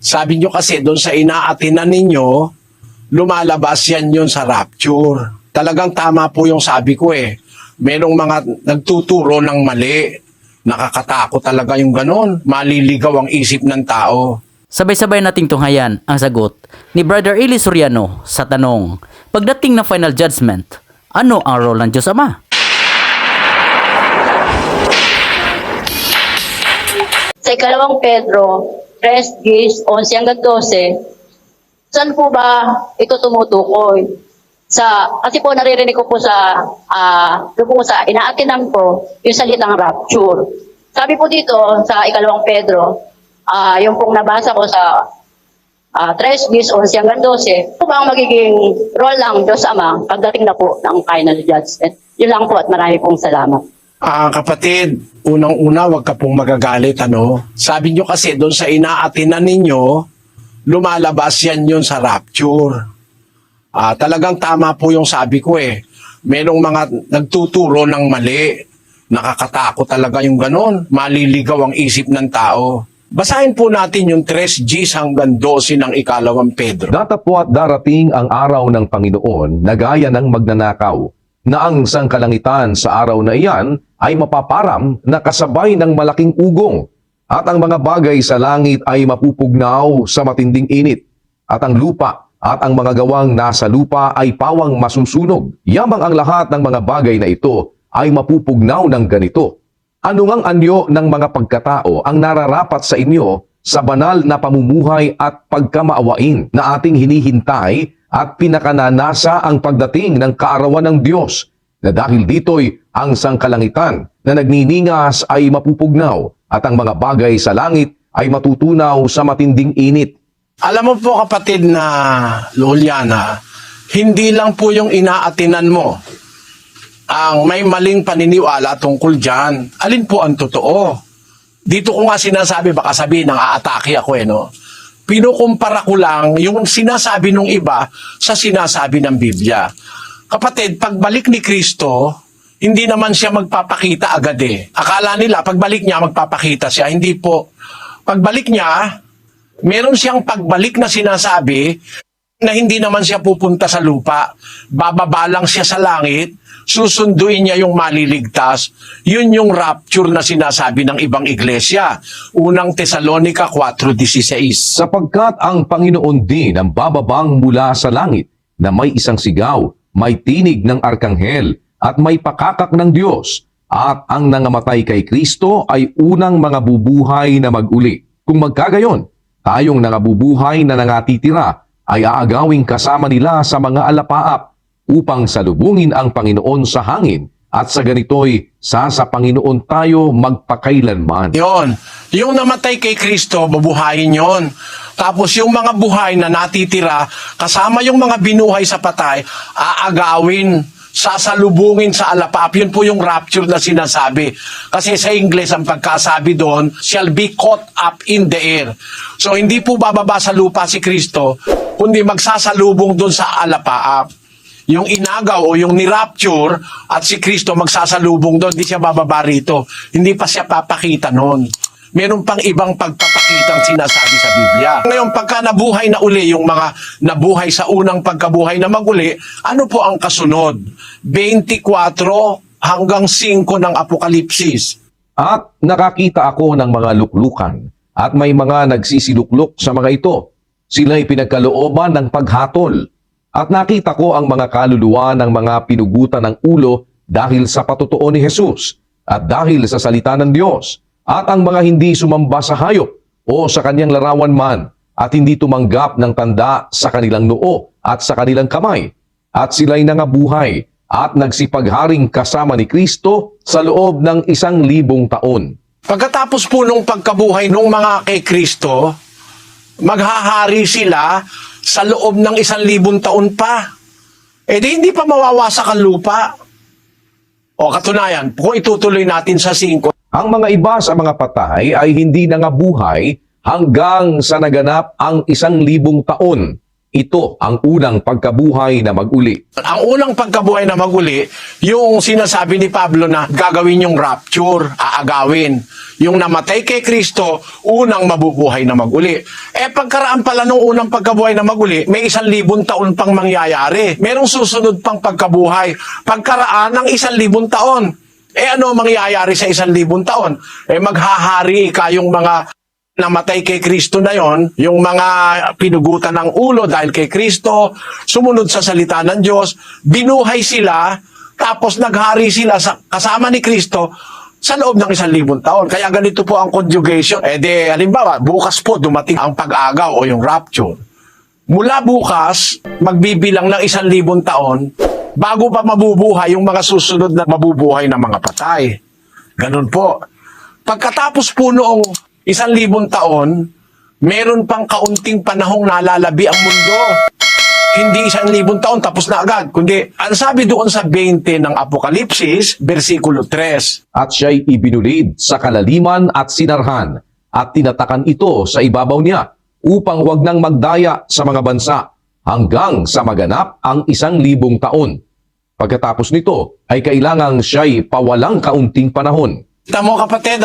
Sabi nyo kasi doon sa inaatinan ninyo, lumalabas yan yun sa rapture. Talagang tama po yung sabi ko eh. Merong mga nagtuturo ng mali. Nakakatakot talaga yung ganon. Maliligaw ang isip ng tao. Sabay-sabay nating tunghayan ang sagot ni Brother Eli Soriano sa tanong, pagdating ng final judgment, ano ang role ng Diyos Ama? Sa ikalawang Pedro, 3:11-12, saan po ba ito tumutukoy? Kasi po naririnig ko po doon po sa inaatinan ko yung salitang rapture. Sabi po dito sa ikalawang Pedro, yung pong nabasa ko sa 3:11-12, po ba ang magiging role ng Diyos Ama pagdating na po ng final judgment? Yun lang po at marami pong salamat. Kapatid, unang-una, wag ka pong magagalit, ano? Sabi nyo kasi doon sa inaatinan ninyo, lumalabas yan yun sa rapture. Talagang tama po yung sabi ko eh. Merong mga nagtuturo ng mali. Nakakatakot talaga yung ganon. Maliligaw ang isip ng tao. Basahin po natin yung 3 hanggang 12 ng ikalawang Pedro. Datapwat darating ang araw ng Panginoon na gaya ng magnanakaw, na ang sangkalangitan sa araw na iyan ay mapaparam na kasabay ng malaking ugong, at ang mga bagay sa langit ay mapupugnaw sa matinding init, at ang lupa at ang mga gawang nasa lupa ay pawang masusunog. Yamang ang lahat ng mga bagay na ito ay mapupugnaw ng ganito. Ano ngang anyo ng mga pagkatao ang nararapat sa inyo sa banal na pamumuhay at pagkamaawain na ating hinihintay at pinakananasa ang pagdating ng kaarawan ng Diyos, na dahil dito'y ang sangkalangitan na nagniningas ay mapupugnaw at ang mga bagay sa langit ay matutunaw sa matinding init. Alam mo po kapatid na Loliana, hindi lang po yung inaatinan mo ang may maling paniniwala tungkol dyan. Alin po ang totoo? Dito ko nga sinasabi, baka sabihin nang aatake ako eh, no? Pinukumpara ko lang yung sinasabi ng iba sa sinasabi ng Biblia. Kapatid, pagbalik ni Kristo, hindi naman siya magpapakita agad eh. Akala nila, pagbalik niya, magpapakita siya. Hindi po. Pagbalik niya, meron siyang pagbalik na sinasabi na hindi naman siya pupunta sa lupa. Bababa lang siya sa langit, susunduin niya yung maliligtas. Yun yung rapture na sinasabi ng ibang iglesia. Unang Tesalonica 4:16. Sapagkat ang Panginoon din ang bababang mula sa langit, na may isang sigaw, may tinig ng arkanghel, at may pakakak ng Diyos, at ang nangamatay kay Kristo ay unang mga bubuhay na mag-uli. Kung magkagayon, tayong nangabubuhay na nangatitira ay aagawing kasama nila sa mga alapaap, upang salubungin ang Panginoon sa hangin, at sa ganito'y sa Panginoon tayo magpakailanman. Yon. Yung namatay kay Kristo, babuhayin yon. Tapos yung mga buhay na natitira, kasama yung mga binuhay sa patay, aagawin, sasalubungin sa alapaap. Yun po yung rapture na sinasabi. Kasi sa Ingles, ang pagkasabi doon, shall be caught up in the air. So hindi po bababa sa lupa si Kristo, kundi magsasalubong doon sa alapaap. Yung inagaw o yung ni-rapture at si Kristo magsasalubong doon, hindi siya bababa rito. Hindi pa siya papakita noon. Meron pang ibang pagpapakitang sinasabi sa Biblia. Ngayon, pagka nabuhay na uli yung mga nabuhay sa unang pagkabuhay na maguli, ano po ang kasunod? 24 hanggang 5 ng Apokalipsis. At nakakita ako ng mga luklukan, at may mga nagsisiluklok sa mga ito. Sila'y pinagkalooban ng paghatol. At nakita ko ang mga kaluluwa ng mga pinugutan ng ulo dahil sa patotoo ni Jesus at dahil sa salita ng Diyos, at ang mga hindi sumamba sa hayop o sa kanyang larawan man, at hindi tumanggap ng tanda sa kanilang noo at sa kanilang kamay. At sila'y nangabuhay at nagsipagharing kasama ni Kristo sa loob ng 1,000 taon. Pagkatapos po nung pagkabuhay nung mga kay Kristo, maghahari sila sa loob ng 1,000 taon pa. Eh di hindi pa mawawasak ang lupa. O katunayan, kung itutuloy natin sa 5. Ang mga iba sa mga patay ay hindi nangabuhay hanggang sa naganap ang 1,000 taon. ito ang unang pagkabuhay na maguli. Ang unang pagkabuhay na maguli, yung sinasabi ni Pablo na gagawin yung rapture, aagawin. Yung namatay kay Kristo, unang mabubuhay na maguli. Pagkaraan pala nung unang pagkabuhay na maguli, may 1,000 taon pang mangyayari. Merong susunod pang pagkabuhay. Pagkaraan ng 1,000 taon. Ano mangyayari sa 1,000 taon? Maghahari kayong mga namatay kay Kristo na yon, yung mga pinugutan ng ulo dahil kay Kristo, sumunod sa salita ng Diyos, binuhay sila, tapos naghari sila kasama ni Kristo sa loob ng 1,000 taon. Kaya ganito po ang conjugation. Halimbawa, bukas po dumating ang pag-agaw o yung rapture. Mula bukas, magbibilang ng 1,000 taon, bago pa mabubuhay yung mga susunod na mabubuhay na mga patay. Ganun po. Pagkatapos po noong 1,000 taon, meron pang kaunting panahong nalalabi ang mundo. Hindi 1,000 taon, tapos na agad. Kundi, ang sabi doon sa 20 ng Apokalipsis, versikulo 3. At siya'y ibinulid sa kalaliman at sinarhan, at tinatakan ito sa ibabaw niya, upang wag nang magdaya sa mga bansa, hanggang sa maganap ang 1,000 taon. Pagkatapos nito, ay kailangang siya'y pawalang kaunting panahon. Tamo kapatid,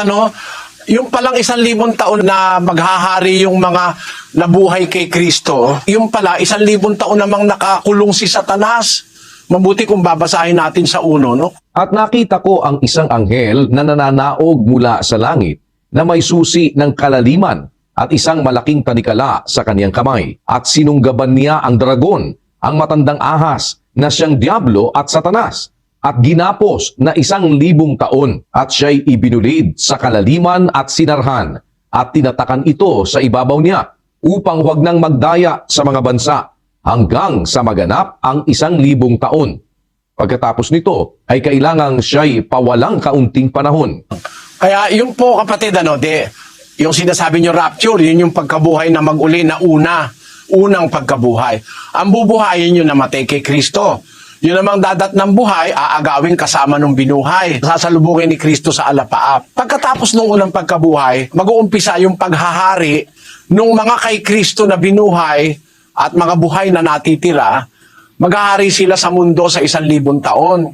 yung palang 1,000 taon na maghahari yung mga nabuhay kay Kristo, yung pala 1,000 taon namang nakakulong si Satanas. Mabuti kung babasahin natin sa 1, no? At nakita ko ang isang anghel na nananaog mula sa langit, na may susi ng kalaliman at isang malaking tanikala sa kaniyang kamay. At sinunggaban niya ang dragon, ang matandang ahas, na siyang Diablo at Satanas, at ginapos na 1,000 taon, at siya'y ibinulid sa kalaliman at sinarhan, at tinatakan ito sa ibabaw niya, upang wag nang magdaya sa mga bansa, hanggang sa maganap ang 1,000 taon. Pagkatapos nito, ay kailangang siya'y pawalang kaunting panahon. Kaya yung po kapatid, yung sinasabi nyo rapture, yun yung pagkabuhay na mag-uli na unang pagkabuhay. Ang bubuhayin nyo namatay kay Kristo. Yun namang dadat ng buhay, aagawin kasama nung binuhay. Sasalubungin ni Kristo sa alapaap. Pagkatapos ng unang pagkabuhay, mag-uumpisa yung paghahari nung mga kay Kristo na binuhay at mga buhay na natitira, maghahari sila sa mundo sa 1,000 taon.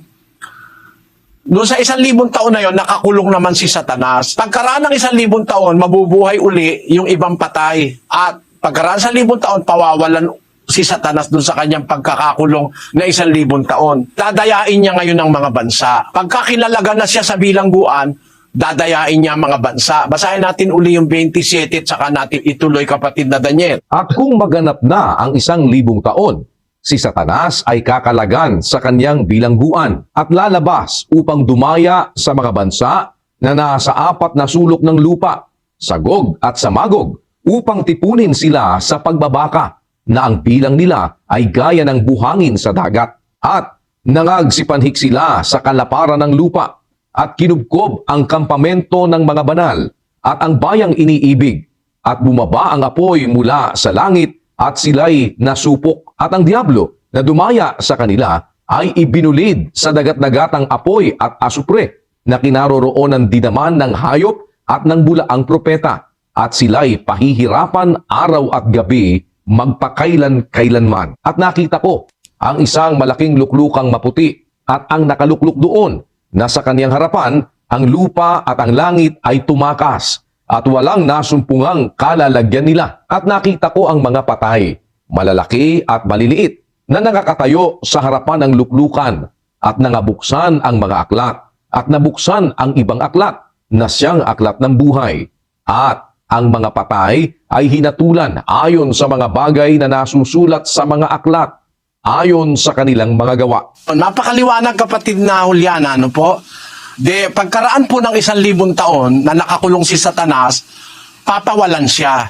Doon sa 1,000 taon na yon, nakakulong naman si Satanas. Pagkaraan ng 1,000 taon, mabubuhay uli yung ibang patay. At pagkaraan sa 1,000 taon, pawawalan si Satanas dun sa kanyang pagkakakulong na 1,000 taon. Dadayain niya ngayon ang mga bansa. Pagkakilalaga na siya sa bilangguan, dadayain niya ang mga bansa. Basahin natin uli yung 27 at saka natin ituloy kapatid na Daniel. At kung maganap na ang 1,000 taon, si Satanas ay kakalagan sa kanyang bilangguan at lalabas upang dumaya sa mga bansa na nasa 4 na sulok ng lupa, sa Gog at sa Magog, upang tipunin sila sa pagbabaka, na ang bilang nila ay gaya ng buhangin sa dagat. At nangagsipanhik sila sa kalaparan ng lupa, at kinubkob ang kampamento ng mga banal, at ang bayang iniibig, at bumaba ang apoy mula sa langit, at sila'y nasupok. At ang Diablo na dumaya sa kanila ay ibinulid sa dagat-dagatang apoy at asupre, na kinaroroonan din naman ng hayop at ng bulaang propeta, at sila'y pahihirapan araw at gabi, magpakailan-kailanman. At nakita ko ang isang malaking luklukang maputi, at ang nakalukluk doon, na sa kaniyang harapan, ang lupa at ang langit ay tumakas, at walang nasumpungang kalalagyan nila. At nakita ko ang mga patay, malalaki at maliliit, na nakakatayo sa harapan ng luklukan, at nangabuksan ang mga aklat, at nabuksan ang ibang aklat, na siyang aklat ng buhay. At ang mga patay ay hinatulan ayon sa mga bagay na nasusulat sa mga aklat, ayon sa kanilang mga gawa. Napakaliwanag kapatid na Juliana, po? Pagkaraan po ng 1,000 taon na nakakulong si Satanas, papawalan siya.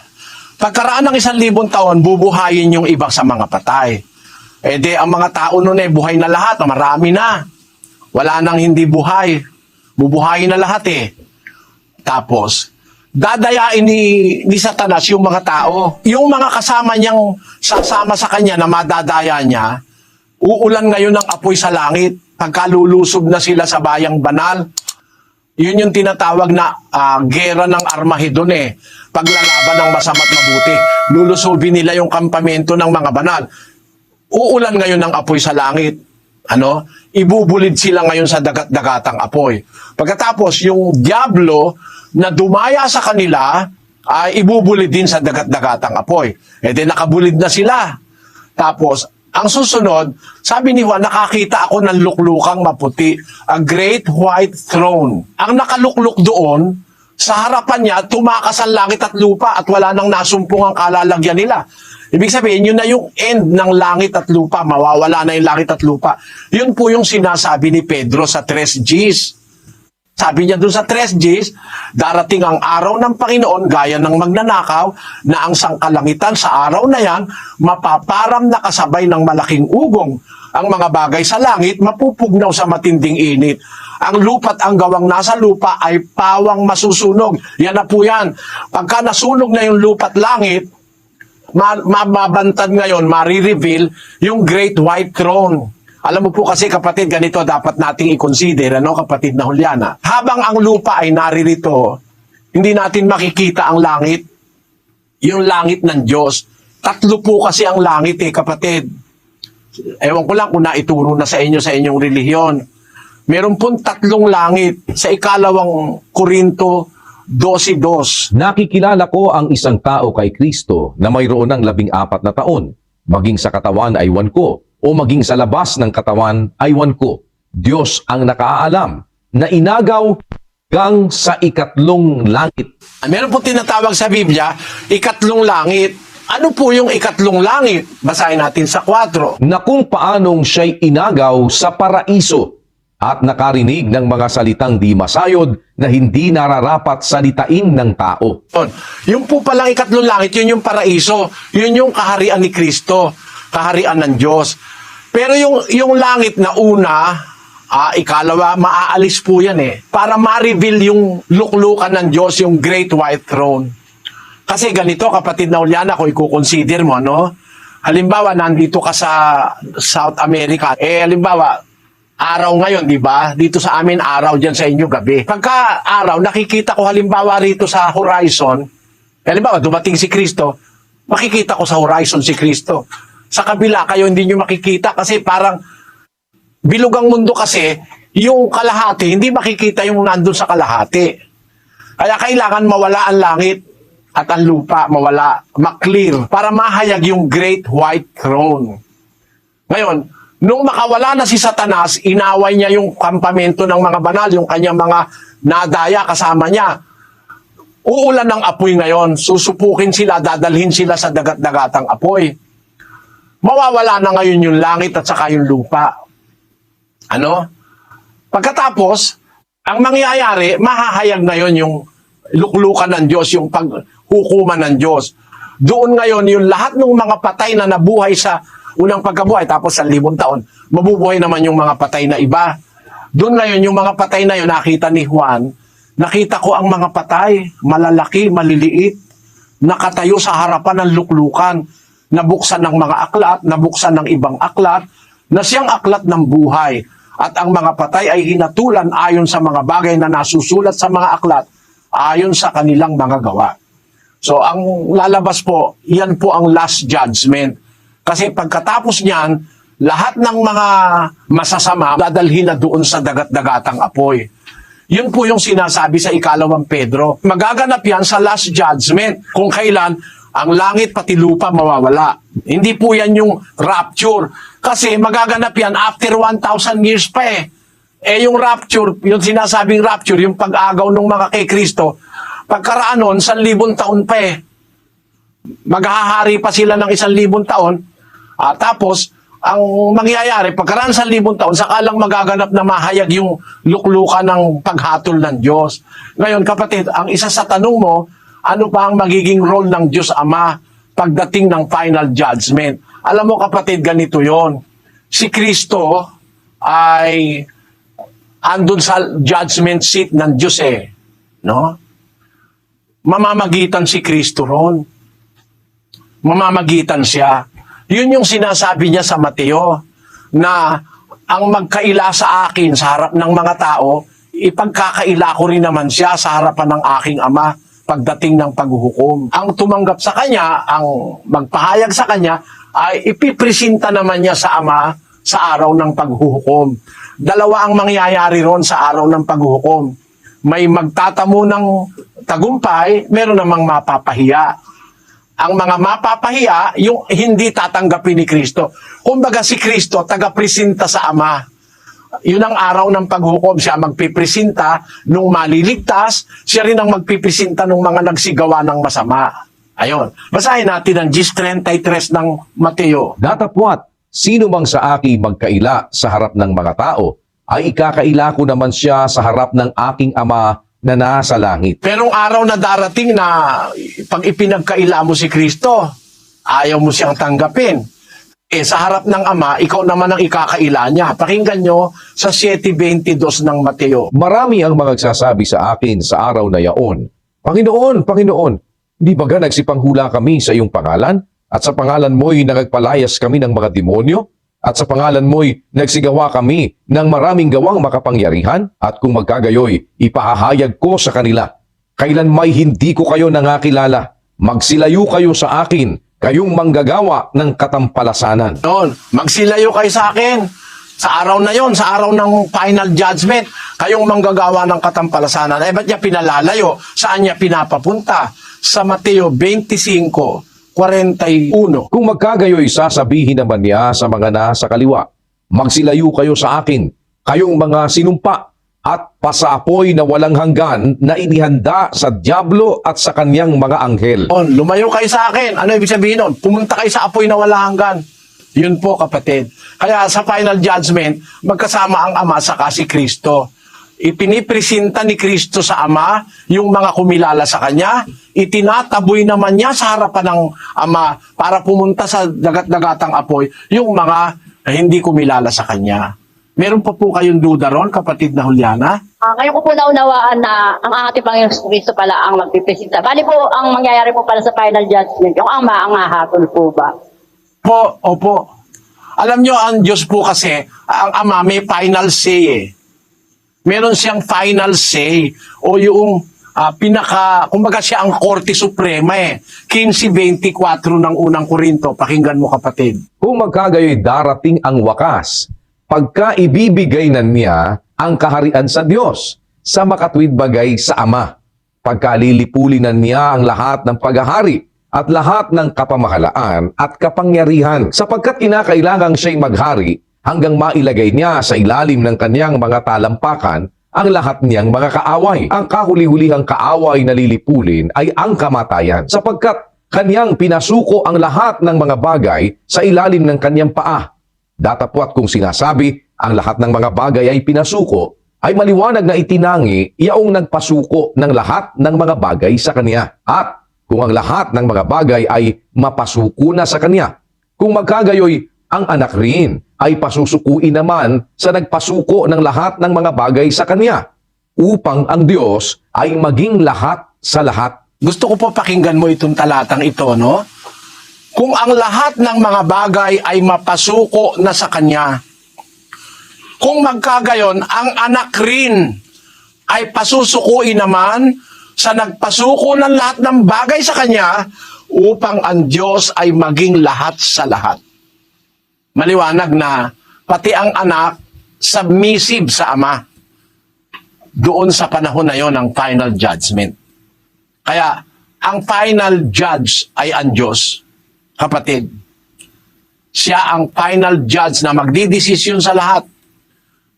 Pagkaraan ng 1,000 taon, bubuhayin yung iba sa mga patay. Ang mga tao nun buhay na lahat, marami na. Wala nang hindi buhay. Bubuhayin na lahat Tapos, dadayain ni Satanas yung mga tao. Yung mga kasama niyang sasama sa kanya na madadaya niya, uulan ngayon ng apoy sa langit. Pagkalulusob na sila sa bayang banal, Yun yung tinatawag na gera ng Armahedon eh. Paglalaban ng masama't mabuti. Lulusobin nila yung kampamento ng mga banal. Uulan ngayon ng apoy sa langit. Ano? Ibubulid sila ngayon sa dagat-dagatang apoy. Pagkatapos, yung diablo na dumaya sa kanila, ay ibubulid din sa dagat-dagatang apoy. E di nakabulid na sila. Tapos, ang susunod, sabi ni Juan, nakakita ako ng luklukang maputi, a great white throne. Ang nakalukluk doon, sa harapan niya, tumakas ang langit at lupa at wala nang nasumpong ang kalalagyan nila. Ibig sabihin, yun na yung end ng langit at lupa. Mawawala na yung langit at lupa. Yun po yung sinasabi ni Pedro sa 3 Gs. Sabi niya dun sa 3 Gs, darating ang araw ng Panginoon gaya ng magnanakaw na ang sangkalangitan sa araw na yan mapaparam na kasabay ng malaking ugong. Ang mga bagay sa langit mapupugnaw sa matinding init. Ang lupa't ang gawang nasa lupa ay pawang masusunog. Yan na po yan. Pagka nasunog na yung lupa't langit, mababantad ngayon, marireveal yung Great White Throne. Alam mo po kasi kapatid, ganito dapat nating i-consider, ano kapatid na Juliana. Habang ang lupa ay naririto, hindi natin makikita ang langit, yung langit ng Diyos. 3 po kasi ang langit kapatid. Ewan ko lang kung naituro na sa inyo sa inyong relihiyon. Meron pong 3 langit sa 2 Korinto 12:2. Nakikilala ko ang isang tao kay Kristo na mayroon ng 14 na taon. Maging sa katawan ay 1 ko, o maging sa labas ng katawan ay 1 ko. Diyos ang nakaalam na inagaw hanggang sa 2 langit. Meron po tinatawag sa Biblia, 2 langit. Ano po yung 2 langit? Basahin natin sa 4. Na kung paanong siya'y inagaw sa paraiso at nakarinig ng mga salitang di masayod na hindi nararapat salitain ng tao. Yung po palang 2 langit, yun yung paraiso. Yun yung kaharian ni Kristo. Kaharian ng Diyos. Pero yung langit na una, 2, maaalis po yan para ma-reveal yung luklukan ng Diyos, yung Great White Throne. Kasi ganito, kapatid na Juliana, kung i-consider mo, no? Halimbawa, nandito ka sa South America. Halimbawa, araw ngayon, di ba? Dito sa amin, araw, dyan sa inyo, gabi. Pagka araw, nakikita ko halimbawa rito sa horizon, halimbawa, dumating si Kristo, makikita ko sa horizon si Kristo. Sa kabila, kayo hindi nyo makikita kasi parang bilog ang mundo kasi, yung kalahati, hindi makikita yung nandun sa kalahati. Kaya kailangan mawala ang langit at ang lupa, mawala, maklear, para mahayag yung Great White Throne. Ngayon, nung makawala na si Satanas, inaway niya yung kampamento ng mga banal, yung kanyang mga nadaya kasama niya. Uulan ng apoy ngayon, susupukin sila, dadalhin sila sa dagat-dagatang apoy. Mawawala na ngayon yung langit at saka yung lupa. Ano? Pagkatapos, ang mangyayari, mahahayag ngayon yung luklukan ng Diyos, yung paghukuman ng Diyos. Doon ngayon, yung lahat ng mga patay na nabuhay sa unang pagkabuhay, tapos sa 1,000 taon, mabubuhay naman yung mga patay na iba. Doon ngayon, yung mga patay na yun, nakita ni Juan, nakita ko ang mga patay, malalaki, maliliit, nakatayo sa harapan ng luklukan, nabuksan ng mga aklat, nabuksan ng ibang aklat, na siyang aklat ng buhay. At ang mga patay ay hinatulan ayon sa mga bagay na nasusulat sa mga aklat, ayon sa kanilang mga gawa. So, ang lalabas po, yan po ang last judgment. Kasi pagkatapos niyan, lahat ng mga masasama, dadalhin na doon sa dagat-dagatang apoy. Yun po yung sinasabi sa 2 Pedro. Magaganap yan sa last judgment, kung kailan ang langit pati lupa mawawala. Hindi po yan yung rapture. Kasi magaganap yan after 1,000 years pa yung rapture, yung sinasabing rapture, yung pag-agaw ng mga kay Kristo, pagkaraan nun, 1,000 taon pa Maghahari pa sila ng 1,000 taon. Tapos, ang mangyayari, pagkaraan 1,000 taon, saka lang magaganap na mahayag yung luklukan ng paghatol ng Diyos. Ngayon, kapatid, ang isa sa tanong mo, ano pa ang magiging role ng Diyos Ama pagdating ng final judgment? Alam mo kapatid, ganito yon. Si Kristo ay andun sa judgment seat ng Diyos no? Mamamagitan si Kristo ron. Mamamagitan siya. Yun yung sinasabi niya sa Mateo, na ang magkaila sa akin sa harap ng mga tao, ipagkakaila ko rin naman siya sa harapan ng aking ama pagdating ng paghuhukom. Ang tumanggap sa kanya, ang magpahayag sa kanya, ay ipipresenta naman niya sa ama sa araw ng paghuhukom. Dalawa ang mangyayari ron sa araw ng paghuhukom. May magtatamo ng tagumpay, meron namang mapapahiya. Ang mga mapapahiya, yung hindi tatanggapin ni Kristo. Kumbaga si Kristo, taga-presenta sa Ama. Yun ang araw ng paghukom. Siya magpipresenta nung maliligtas, siya rin ang magpipresenta nung mga nagsigawa ng masama. Ayon. Basahin natin ang 10:33 ng Mateo. Datapwat, sino mang sa akin magkaila sa harap ng mga tao, ay ikakaila ko naman siya sa harap ng aking Ama na nasa langit. Pero araw na darating na pag ipinagkaila mo si Kristo, ayaw mo siyang tanggapin. Sa harap ng Ama, ikaw naman ang ikakaila niya. Pakinggan nyo sa 7:22 ng Mateo. Marami ang magsasabi sa akin sa araw na yaon, Panginoon, Panginoon, di ba ga nagsipanghula kami sa iyong pangalan? At sa pangalan mo'y nagpalayas kami ng mga demonyo? At sa pangalan mo'y nagsigawa kami ng maraming gawang makapangyarihan? At kung magkagayoy, ipahahayag ko sa kanila, kailan may hindi ko kayo nangakilala, magsilayo kayo sa akin, kayong manggagawa ng katampalasanan. Noon, magsilayo kayo sa akin. Sa araw na yon, sa araw ng final judgment, kayong manggagawa ng katampalasanan. Ba't niya pinalalayo? Saan niya pinapapunta? Sa Mateo 25:41. Kung magkagayoy, sasabihin naman niya sa mga nasa kaliwa, magsilayo kayo sa akin, kayong mga sinumpa at pasaapoy na walang hanggan na inihanda sa dyablo at sa kanyang mga anghel. Lumayo kayo sa akin. Ano ibig sabihin nun? Pumunta kayo sa apoy na wala hanggan. Yun po, kapatid. Kaya sa final judgment, magkasama ang Ama saka si Kristo. Ipinipresenta ni Kristo sa Ama yung mga kumilala sa Kanya. Itinataboy naman niya sa harapan ng Ama para pumunta sa dagat-dagatang apoy yung mga hindi kumilala sa Kanya. Meron pa po kayong duda ron, kapatid na Juliana? Ngayon ko po naunawaan na ang ating Panginoon Kristo pala ang magpipresenta. Bali po, ang mangyayari po pala sa final judgment, yung Ama ang hahatol po ba? Opo. Alam nyo, ang Diyos po kasi, ang Ama may final say eh. Meron siyang final say o yung kumbaga siya ang Korte Suprema eh. 15:24 ng unang Korinto. Pakinggan mo, kapatid. Kung magkagayoy, darating ang wakas, pagka ibibigay na niya ang kaharian sa Diyos, sa makatwid bagay sa Ama. Pagka lilipulinan niya ang lahat ng paghahari at lahat ng kapamahalaan at kapangyarihan, sapagkat kinakailangang siya'y maghari hanggang mailagay niya sa ilalim ng kanyang mga talampakan ang lahat niyang mga kaaway. Ang kahuli-hulihang kaaway na lilipulin ay ang kamatayan, sapagkat kanyang pinasuko ang lahat ng mga bagay sa ilalim ng kanyang paa. Datapwat kung sinasabi, ang lahat ng mga bagay ay pinasuko, ay maliwanag na itinangi yaong nagpasuko ng lahat ng mga bagay sa kanya. At kung ang lahat ng mga bagay ay mapasuko na sa kanya, kung magkagayoy, ang anak rin ay pasusukuin naman sa nagpasuko ng lahat ng mga bagay sa kanya, upang ang Diyos ay maging lahat sa lahat. Gusto ko po pakinggan mo itong talatang ito, no? Kung ang lahat ng mga bagay ay mapasuko na sa Kanya, kung magkagayon, ang anak rin ay pasusukuin naman sa nagpasuko ng lahat ng bagay sa Kanya, upang ang Diyos ay maging lahat sa lahat. Maliwanag na pati ang anak submissive sa Ama doon sa panahon na yon ng final judgment. Kaya ang final judge ay ang Diyos, kapatid. Siya ang final judge na magdidesisyon sa lahat.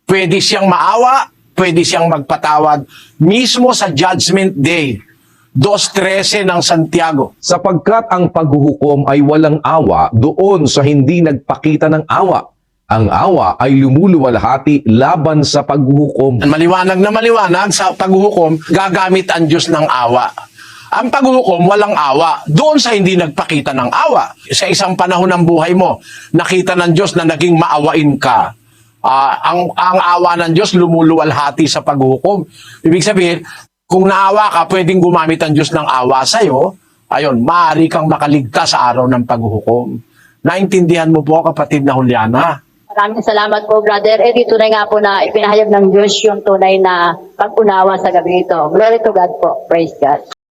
Pwede siyang maawa, pwede siyang magpatawad mismo sa judgment day. 2:13 ng Santiago. Sapagkat ang paghuhukom ay walang awa doon sa hindi nagpakita ng awa. Ang awa ay lumuluwalhati laban sa paghuhukom. Maliwanag na maliwanag, sa paghuhukom, gagamit ang Diyos ng awa. Ang paghuhukom, walang awa doon sa hindi nagpakita ng awa. Sa isang panahon ng buhay mo, nakita ng Diyos na naging maawain ka. Ang awa ng Diyos lumuluwalhati sa paghuhukom. Ibig sabihin, kung naawa ka, pwedeng gumamit ang Diyos ng awa sa'yo, ayun, maaari kang makaligtas sa araw ng paghuhukom. Naintindihan mo po, kapatid na Juliana? Maraming salamat po, Brother Eddie. Tunay nga po na ipinahayag ng Diyos yung tunay na pag-unawa sa gabi ito. Glory to God po. Praise God.